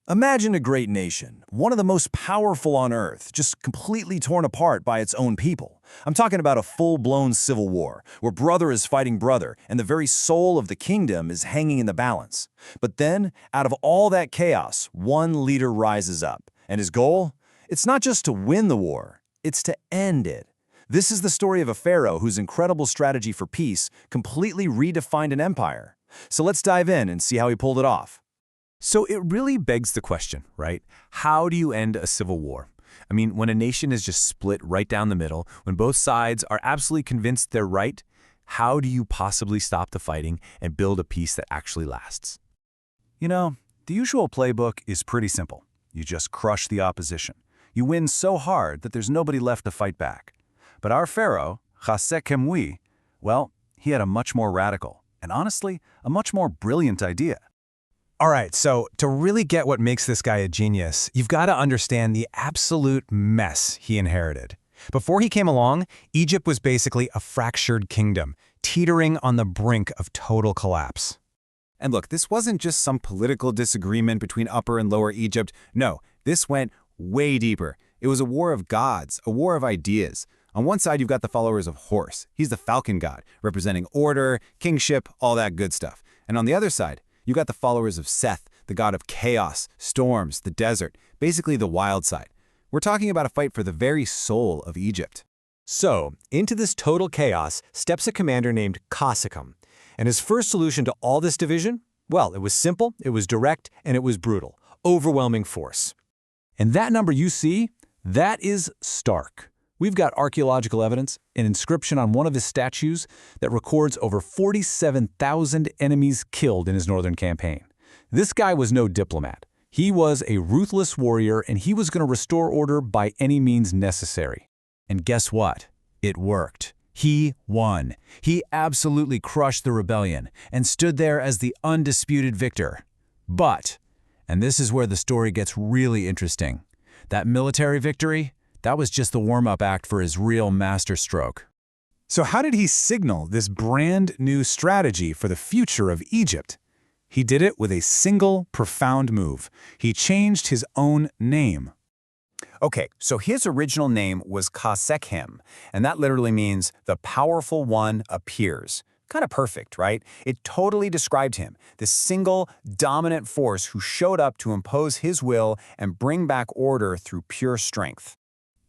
Imagine a great nation, one of the most powerful on Earth, just completely torn apart by its own people. I'm talking about a full-blown civil war, where brother is fighting brother, and the very soul of the kingdom is hanging in the balance. But then, out of all that chaos, one leader rises up. And his goal? It's not just to win the war, it's to end it. This is the story of a pharaoh whose incredible strategy for peace completely redefined an empire. So let's dive in and see how he pulled it off. So it really begs the question, right? How do you end a civil war? I mean, when a nation is just split right down the middle, when both sides are absolutely convinced they're right, how do you possibly stop the fighting and build a peace that actually lasts? You know, the usual playbook is pretty simple. You just crush the opposition. You win so hard that there's nobody left to fight back. But our pharaoh, Khasekhemui, well, he had a much more radical, and honestly, a much more brilliant idea. All right, so to really get what makes this guy a genius, you've got to understand the absolute mess he inherited. Before he came along, Egypt was basically a fractured kingdom, teetering on the brink of total collapse. And look, this wasn't just some political disagreement between Upper and Lower Egypt. No, this went way deeper. It was a war of gods, a war of ideas. On one side, you've got the followers of Horus. He's the falcon god, representing order, kingship, all that good stuff. And on the other side, you got the followers of Seth, the god of chaos, storms, the desert, basically the wild side. We're talking about a fight for the very soul of Egypt. So, into this total chaos steps a commander named Khasekhemui. And his first solution to all this division? Well, it was simple, it was direct, and it was brutal. Overwhelming force. And that number you see, that is stark. We've got archaeological evidence, an inscription on one of his statues that records over 47,000 enemies killed in his northern campaign. This guy was no diplomat. He was a ruthless warrior, and he was going to restore order by any means necessary. And guess what? It worked. He won. He absolutely crushed the rebellion and stood there as the undisputed victor. But, and this is where the story gets really interesting, that military victory, that was just the warm-up act for his real masterstroke. So how did he signal this brand new strategy for the future of Egypt? He did it with a single, profound move. He changed his own name. Okay, so his original name was Khasekhem, and that literally means the powerful one appears. Kind of perfect, right? It totally described him, this single, dominant force who showed up to impose his will and bring back order through pure strength.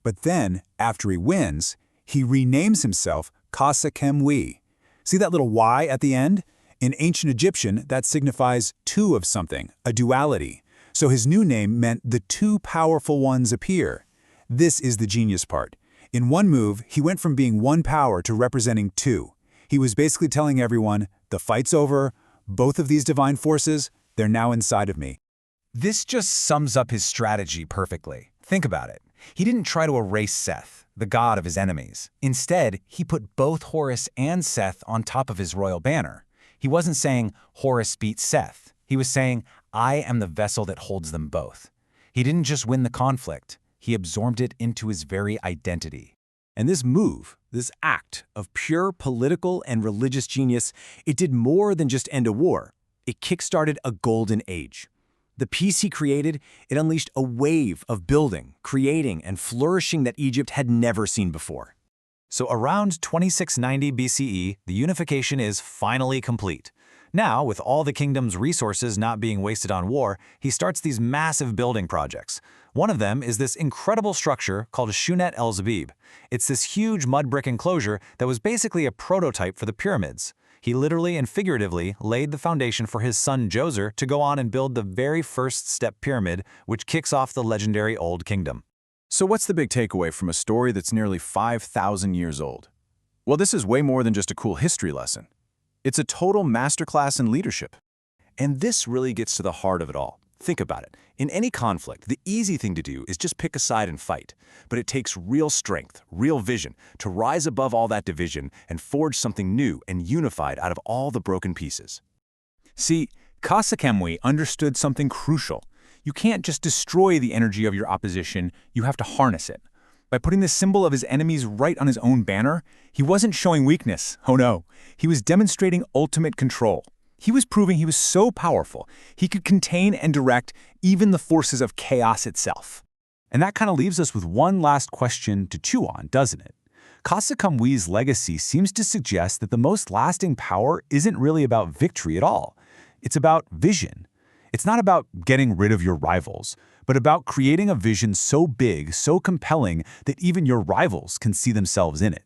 But then, after he wins, he renames himself Khasekhemui. See that little Y at the end? In ancient Egyptian, that signifies two of something, a duality. So his new name meant the two powerful ones appear. This is the genius part. In one move, he went from being one power to representing two. He was basically telling everyone, the fight's over, both of these divine forces, they're now inside of me. This just sums up his strategy perfectly. Think about it. He didn't try to erase Seth, the god of his enemies. Instead, he put both Horus and Seth on top of his royal banner. He wasn't saying Horus beat Seth. He was saying, I am the vessel that holds them both. He didn't just win the conflict, he absorbed it into his very identity. And this move, this act of pure political and religious genius, it did more than just end a war. It kickstarted a golden age. The peace he created, it unleashed a wave of building, creating, and flourishing that Egypt had never seen before. So around 2690 BCE, the unification is finally complete. Now, with all the kingdom's resources not being wasted on war, he starts these massive building projects. One of them is this incredible structure called Shunet el-Zabib. It's this huge mud brick enclosure that was basically a prototype for the pyramids. He literally and figuratively laid the foundation for his son Djoser to go on and build the very first step pyramid, which kicks off the legendary Old Kingdom. So what's the big takeaway from a story that's nearly 5,000 years old? Well, this is way more than just a cool history lesson. It's a total masterclass in leadership. And this really gets to the heart of it all. Think about it. In any conflict, the easy thing to do is just pick a side and fight. But it takes real strength, real vision, to rise above all that division and forge something new and unified out of all the broken pieces. See, Khasekhemui understood something crucial. You can't just destroy the energy of your opposition, you have to harness it. By putting the symbol of his enemies right on his own banner, he wasn't showing weakness, oh no. He was demonstrating ultimate control. He was proving he was so powerful, he could contain and direct even the forces of chaos itself. And that kind of leaves us with one last question to chew on, doesn't it? Khasekhemui's legacy seems to suggest that the most lasting power isn't really about victory at all. It's about vision. It's not about getting rid of your rivals, but about creating a vision so big, so compelling, that even your rivals can see themselves in it.